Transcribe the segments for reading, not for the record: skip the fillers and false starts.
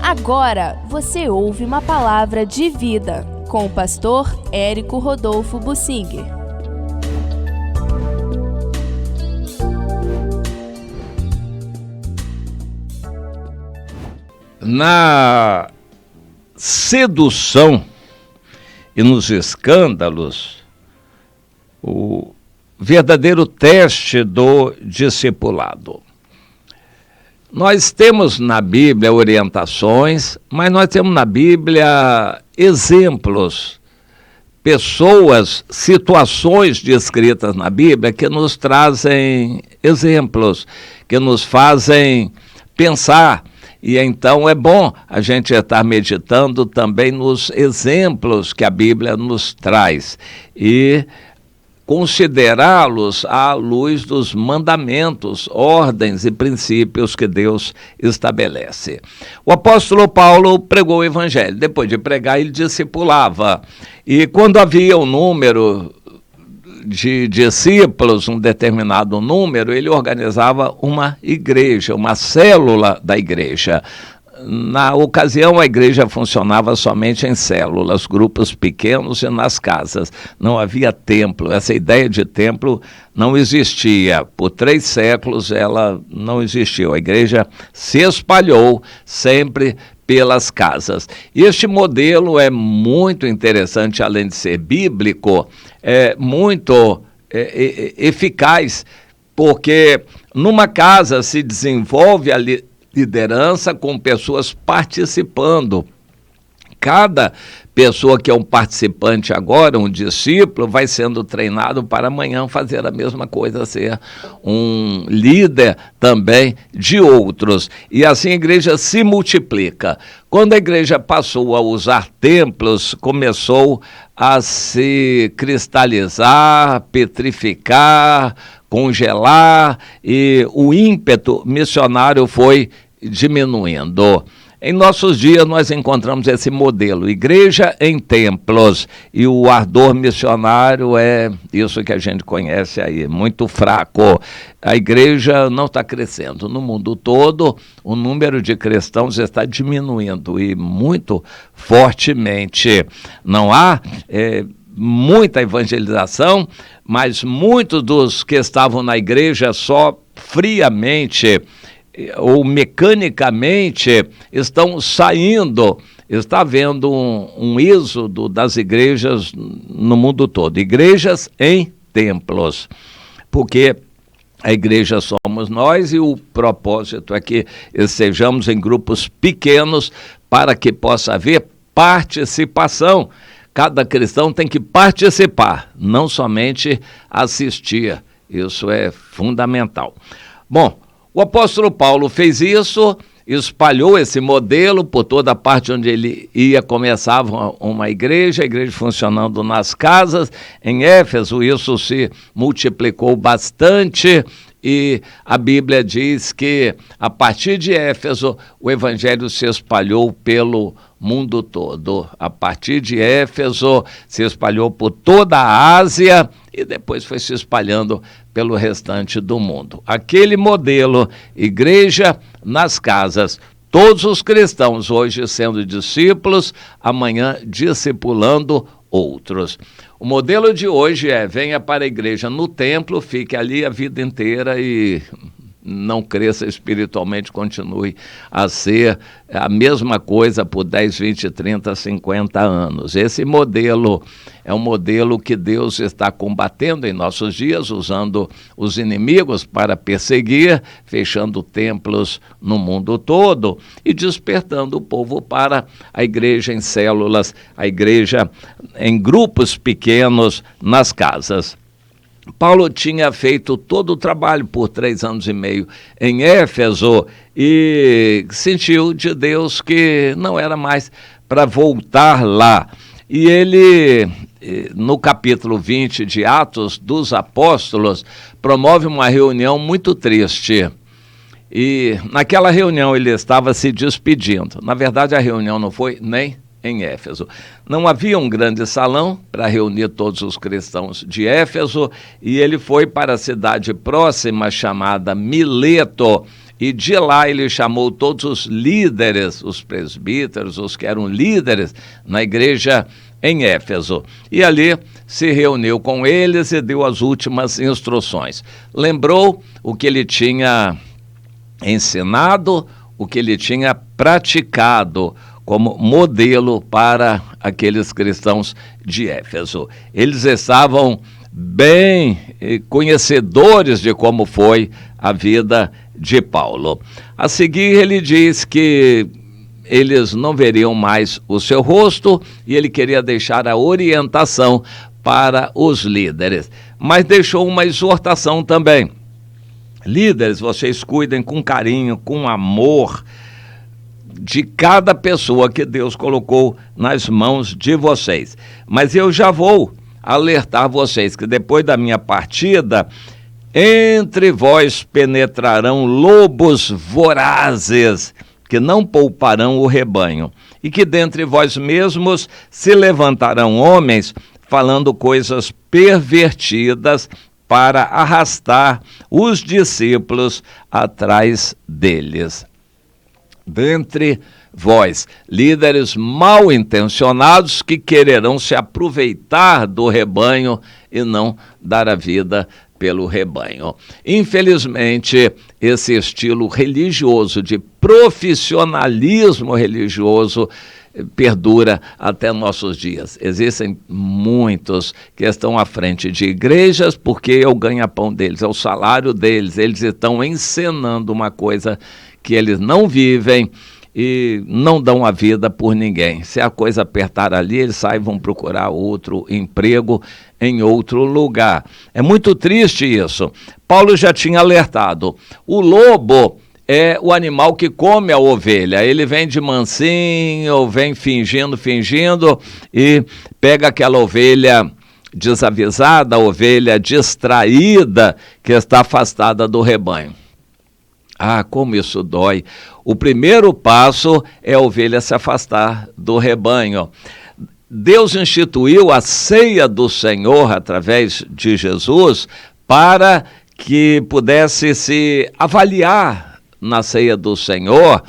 Agora você ouve uma palavra de vida com o pastor Érico Rodolfo Bussinger. Na sedução e nos escândalos, o verdadeiro teste do discipulado. Nós temos na Bíblia orientações, mas nós temos na Bíblia exemplos, pessoas, situações descritas na Bíblia que nos trazem exemplos, que nos fazem pensar. E então é bom a gente estar meditando também nos exemplos que a Bíblia nos traz e considerá-los à luz dos mandamentos, ordens e princípios que Deus estabelece. O apóstolo Paulo pregou o evangelho. Depois de pregar, ele discipulava. E quando havia um número de discípulos, um determinado número, ele organizava uma igreja, uma célula da igreja. Na ocasião, a igreja funcionava somente em células, grupos pequenos e nas casas. Não havia templo. Essa ideia de templo não existia. Por 3 séculos ela não existiu. A igreja se espalhou sempre pelas casas. E este modelo é muito interessante, além de ser bíblico, é muito eficaz, porque numa casa se desenvolve a liderança com pessoas participando. Cada pessoa que é um participante agora, um discípulo, vai sendo treinado para amanhã fazer a mesma coisa, ser um líder também de outros. E assim a igreja se multiplica. Quando a igreja passou a usar templos, começou a se cristalizar, petrificar, congelar, e o ímpeto missionário foi diminuindo. Em nossos dias nós encontramos esse modelo, igreja em templos, e o ardor missionário é isso que a gente conhece aí, muito fraco. A igreja não está crescendo. No mundo todo, o número de cristãos está diminuindo, e muito fortemente. Não há muita evangelização, mas muitos dos que estavam na igreja só friamente ou mecanicamente estão saindo. Está havendo um êxodo das igrejas no mundo todo, igrejas em templos, porque a igreja somos nós e o propósito é que estejamos em grupos pequenos para que possa haver participação. Cada cristão tem que participar, não somente assistir. Isso é fundamental. Bom, o apóstolo Paulo fez isso, espalhou esse modelo por toda a parte onde ele ia. Começava uma igreja, a igreja funcionando nas casas. Em Éfeso isso se multiplicou bastante, e a Bíblia diz que a partir de Éfeso o evangelho se espalhou pelo mundo todo. A partir de Éfeso se espalhou por toda a Ásia e depois foi se espalhando pelo restante do mundo. Aquele modelo, igreja nas casas, todos os cristãos hoje sendo discípulos, amanhã discipulando outros. O modelo de hoje é: venha para a igreja no templo, fique ali a vida inteira e não cresça espiritualmente, continue a ser a mesma coisa por 10, 20, 30, 50 anos. Esse modelo é um modelo que Deus está combatendo em nossos dias, usando os inimigos para perseguir, fechando templos no mundo todo e despertando o povo para a igreja em células, a igreja em grupos pequenos nas casas. Paulo tinha feito todo o trabalho por 3 anos e meio em Éfeso e sentiu de Deus que não era mais para voltar lá. E ele, no capítulo 20 de Atos dos Apóstolos, promove uma reunião muito triste. E naquela reunião ele estava se despedindo. Na verdade, a reunião não foi nem em Éfeso. Não havia um grande salão para reunir todos os cristãos de Éfeso, e ele foi para a cidade próxima chamada Mileto, e de lá ele chamou todos os líderes, os presbíteros, os que eram líderes na igreja em Éfeso. E ali se reuniu com eles e deu as últimas instruções. Lembrou o que ele tinha ensinado, o que ele tinha praticado como modelo para aqueles cristãos de Éfeso. Eles estavam bem conhecedores de como foi a vida de Paulo. A seguir ele diz que eles não veriam mais o seu rosto e ele queria deixar a orientação para os líderes. Mas deixou uma exortação também. Líderes, vocês cuidem com carinho, com amor de cada pessoa que Deus colocou nas mãos de vocês. Mas eu já vou alertar vocês que depois da minha partida, entre vós penetrarão lobos vorazes, que não pouparão o rebanho, e que dentre vós mesmos se levantarão homens falando coisas pervertidas para arrastar os discípulos atrás deles. Dentre vós, líderes mal intencionados que quererão se aproveitar do rebanho e não dar a vida pelo rebanho. Infelizmente, esse estilo religioso, de profissionalismo religioso, perdura até nossos dias. Existem muitos que estão à frente de igrejas porque é o ganha-pão deles, é o salário deles. Eles estão encenando uma coisa que eles não vivem e não dão a vida por ninguém. Se a coisa apertar ali, eles saem e vão procurar outro emprego em outro lugar. É muito triste isso. Paulo já tinha alertado. O lobo é o animal que come a ovelha. Ele vem de mansinho, vem fingindo e pega aquela ovelha desavisada, a ovelha distraída que está afastada do rebanho. Ah, como isso dói. O primeiro passo é a ovelha se afastar do rebanho. Deus instituiu a ceia do Senhor através de Jesus para que pudesse se avaliar na ceia do Senhor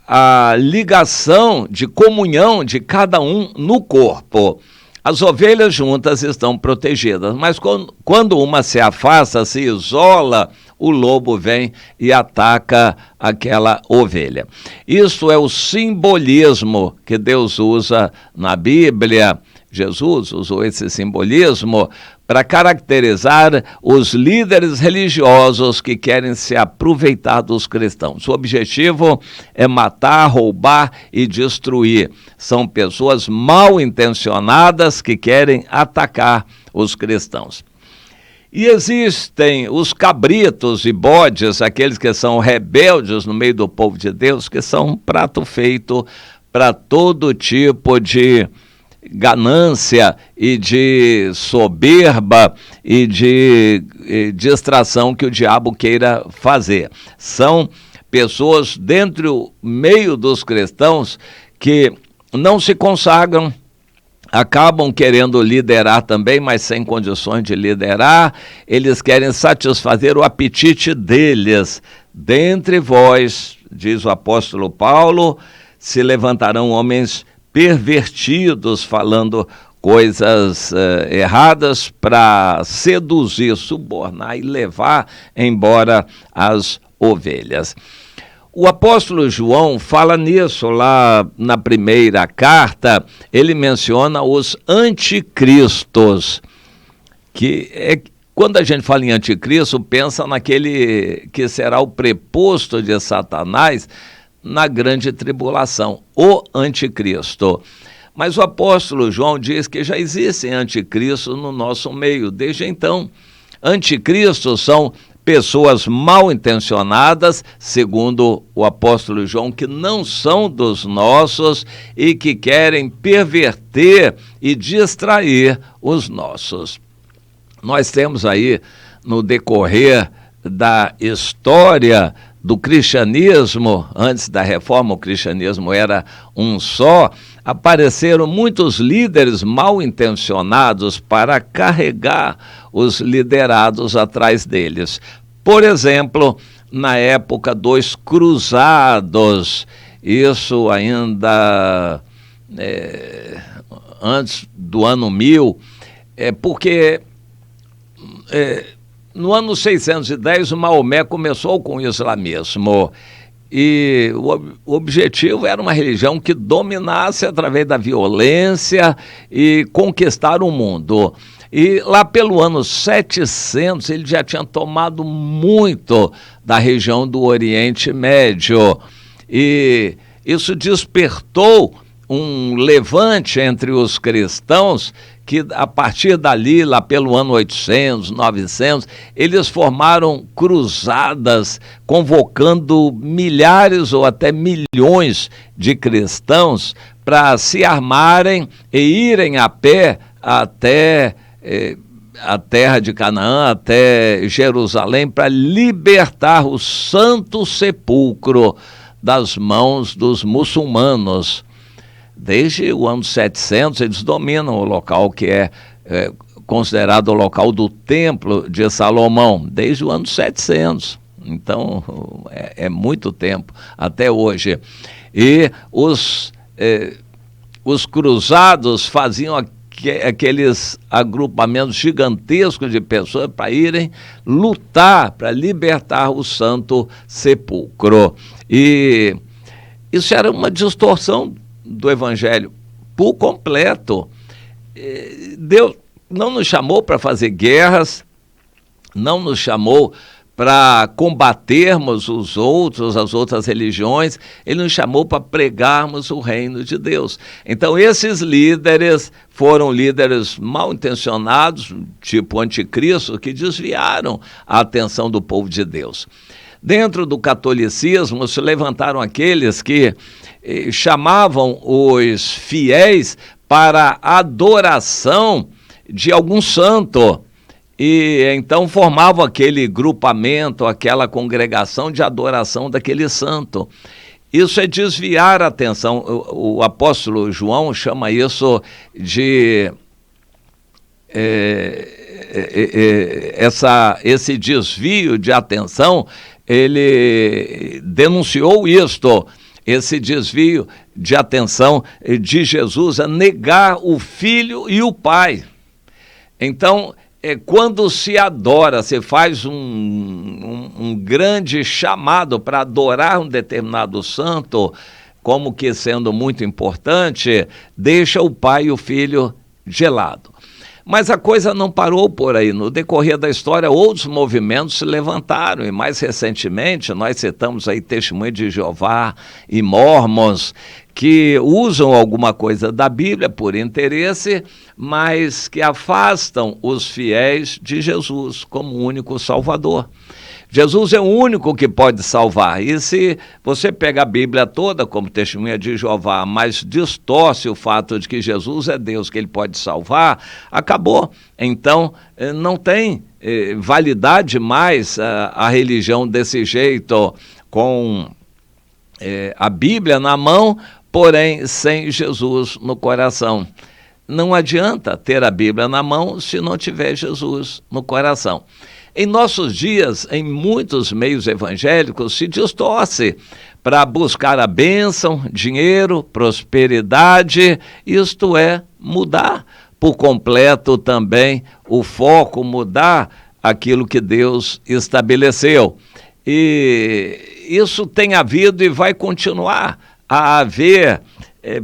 a ligação de comunhão de cada um no corpo. As ovelhas juntas estão protegidas, mas quando uma se afasta, se isola, o lobo vem e ataca aquela ovelha. Isso é o simbolismo que Deus usa na Bíblia. Jesus usou esse simbolismo para caracterizar os líderes religiosos que querem se aproveitar dos cristãos. O objetivo é matar, roubar e destruir. São pessoas mal intencionadas que querem atacar os cristãos. E existem os cabritos e bodes, aqueles que são rebeldes no meio do povo de Deus, que são um prato feito para todo tipo de ganância e de soberba e de distração que o diabo queira fazer. São pessoas dentro do meio dos cristãos que não se consagram, acabam querendo liderar também, mas sem condições de liderar. Eles querem satisfazer o apetite deles. Dentre vós, diz o apóstolo Paulo, se levantarão homens pervertidos, falando coisas erradas para seduzir, subornar e levar embora as ovelhas. O apóstolo João fala nisso lá na primeira carta. Ele menciona os anticristos, que é quando a gente fala em anticristo, pensa naquele que será o preposto de Satanás na grande tribulação, o anticristo. Mas o apóstolo João diz que já existem anticristos no nosso meio. Desde então, anticristos são pessoas mal intencionadas, segundo o apóstolo João, que não são dos nossos e que querem perverter e distrair os nossos. Nós temos aí, no decorrer da história do cristianismo, antes da reforma, o cristianismo era um só, apareceram muitos líderes mal intencionados para carregar os liderados atrás deles. Por exemplo, na época dos cruzados, isso ainda antes do ano 1000, porque no ano 610 o Maomé começou com o islamismo, e o objetivo era uma religião que dominasse através da violência e conquistar o mundo. E lá pelo ano 700 ele já tinha tomado muito da região do Oriente Médio, e isso despertou um levante entre os cristãos que a partir dali, lá pelo ano 800, 900, eles formaram cruzadas convocando milhares ou até milhões de cristãos para se armarem e irem a pé até a terra de Canaã, até Jerusalém, para libertar o Santo Sepulcro das mãos dos muçulmanos. Desde o ano 700, eles dominam o local que é considerado o local do Templo de Salomão, desde o ano 700. Então, é muito tempo, até hoje. E os cruzados faziam aqueles agrupamentos gigantescos de pessoas para irem lutar, para libertar o Santo Sepulcro. E isso era uma distorção do Evangelho por completo. Deus não nos chamou para fazer guerras, não nos chamou para combatermos as outras religiões, ele nos chamou para pregarmos o reino de Deus. Então esses líderes foram líderes mal intencionados, tipo anticristo, que desviaram a atenção do povo de Deus. Dentro do catolicismo se levantaram aqueles que chamavam os fiéis para a adoração de algum santo, e então formavam aquele grupamento, aquela congregação de adoração daquele santo. Isso é desviar a atenção. O apóstolo João chama isso de esse desvio de atenção. Ele denunciou isto, esse desvio de atenção de Jesus a negar o Filho e o Pai. Então, quando se adora, se faz um grande chamado para adorar um determinado santo, como que sendo muito importante, deixa o Pai e o Filho de lado. Mas a coisa não parou por aí. No decorrer da história, outros movimentos se levantaram, e mais recentemente nós citamos aí Testemunho de Jeová e Mormons, que usam alguma coisa da Bíblia por interesse, mas que afastam os fiéis de Jesus como o único Salvador. Jesus é o único que pode salvar, e se você pega a Bíblia toda como Testemunha de Jeová, mas distorce o fato de que Jesus é Deus, que ele pode salvar, acabou. Então não tem validade mais a religião desse jeito, com a Bíblia na mão, porém sem Jesus no coração. Não adianta ter a Bíblia na mão se não tiver Jesus no coração. Em nossos dias, em muitos meios evangélicos, se distorce para buscar a bênção, dinheiro, prosperidade, isto é, mudar por completo também o foco, mudar aquilo que Deus estabeleceu. E isso tem havido e vai continuar a haver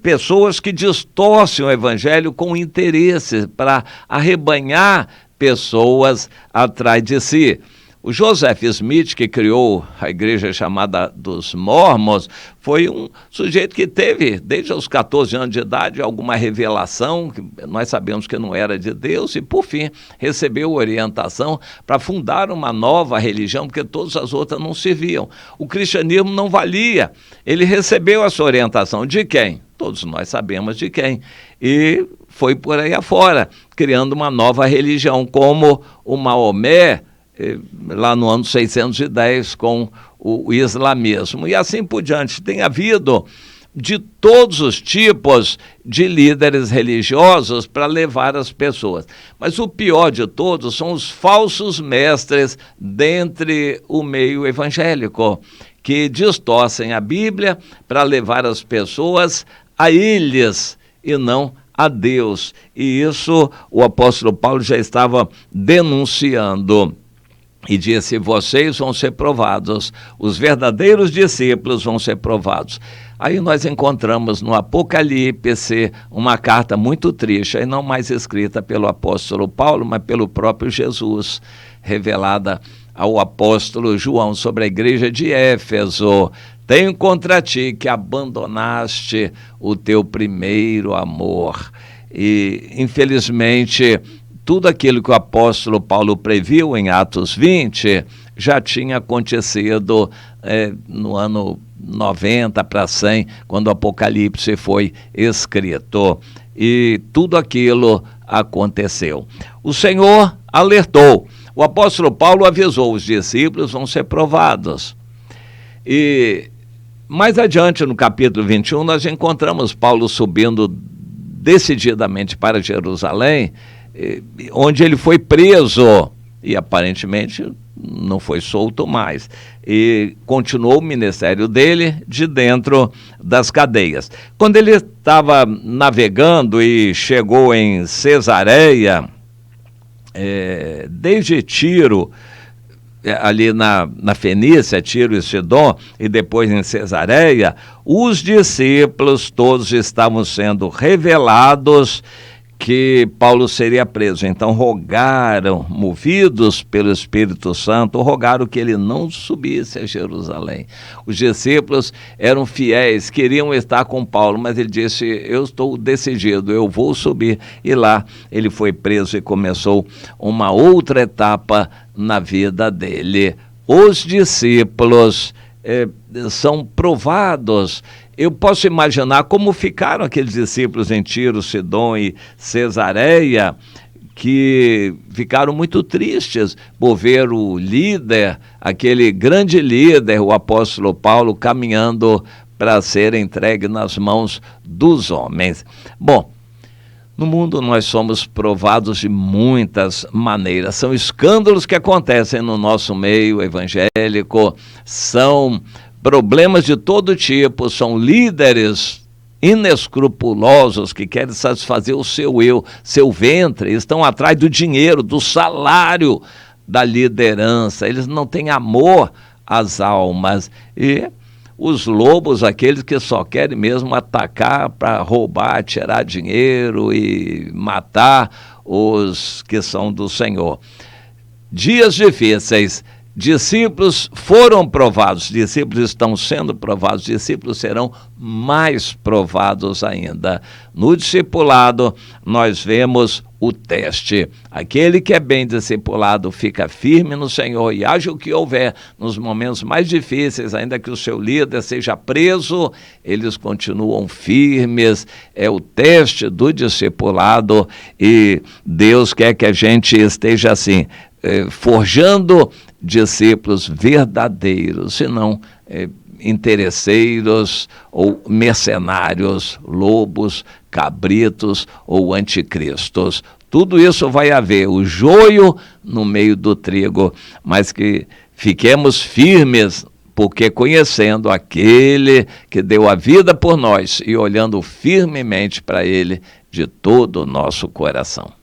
pessoas que distorcem o evangelho com interesse para arrebanhar pessoas atrás de si. O Joseph Smith, que criou a igreja chamada dos Mormons, foi um sujeito que teve, desde os 14 anos de idade, alguma revelação, que nós sabemos que não era de Deus, e por fim recebeu orientação para fundar uma nova religião, porque todas as outras não serviam. O cristianismo não valia. Ele recebeu essa orientação de quem? Todos nós sabemos de quem. E foi por aí afora, criando uma nova religião, como o Maomé, lá no ano 610, com o islamismo. E assim por diante. Tem havido de todos os tipos de líderes religiosos para levar as pessoas. Mas o pior de todos são os falsos mestres dentre o meio evangélico, que distorcem a Bíblia para levar as pessoas a eles e não a Deus. E isso o apóstolo Paulo já estava denunciando. E disse: vocês vão ser provados, os verdadeiros discípulos vão ser provados. Aí nós encontramos no Apocalipse uma carta muito triste, e não mais escrita pelo apóstolo Paulo, mas pelo próprio Jesus, revelada ao apóstolo João sobre a igreja de Éfeso. Tenho contra ti que abandonaste o teu primeiro amor. E, infelizmente, tudo aquilo que o apóstolo Paulo previu em Atos 20 já tinha acontecido no ano 90 para 100, quando o Apocalipse foi escrito. E tudo aquilo aconteceu. O Senhor alertou. O apóstolo Paulo avisou: os discípulos vão ser provados. E mais adiante, no capítulo 21, nós encontramos Paulo subindo decididamente para Jerusalém, onde ele foi preso e aparentemente não foi solto mais, e continuou o ministério dele de dentro das cadeias. Quando ele estava navegando e chegou em Cesareia, desde Tiro, ali na Fenícia, Tiro e Sidom, e depois em Cesareia, os discípulos todos estavam sendo revelados que Paulo seria preso. Então rogaram, movidos pelo Espírito Santo, rogaram que ele não subisse a Jerusalém. Os discípulos eram fiéis, queriam estar com Paulo, mas ele disse: eu estou decidido, eu vou subir. E lá ele foi preso e começou uma outra etapa na vida dele. Os discípulos são provados. Eu posso imaginar como ficaram aqueles discípulos em Tiro, Sidom e Cesareia, que ficaram muito tristes por ver o líder, aquele grande líder, o apóstolo Paulo, caminhando para ser entregue nas mãos dos homens. Bom, no mundo nós somos provados de muitas maneiras. São escândalos que acontecem no nosso meio evangélico, são problemas de todo tipo, são líderes inescrupulosos que querem satisfazer o seu eu, seu ventre, estão atrás do dinheiro, do salário da liderança, eles não têm amor às almas. E os lobos, aqueles que só querem mesmo atacar para roubar, tirar dinheiro e matar os que são do Senhor. Dias difíceis. Discípulos foram provados, discípulos estão sendo provados, discípulos serão mais provados ainda. No discipulado, nós vemos o teste. Aquele que é bem discipulado fica firme no Senhor e haja o que houver nos momentos mais difíceis, ainda que o seu líder seja preso, eles continuam firmes. É o teste do discipulado e Deus quer que a gente esteja assim, forjando discípulos verdadeiros, e não interesseiros ou mercenários, lobos, cabritos ou anticristos. Tudo isso vai haver, o joio no meio do trigo, mas que fiquemos firmes, porque conhecendo aquele que deu a vida por nós e olhando firmemente para ele de todo o nosso coração.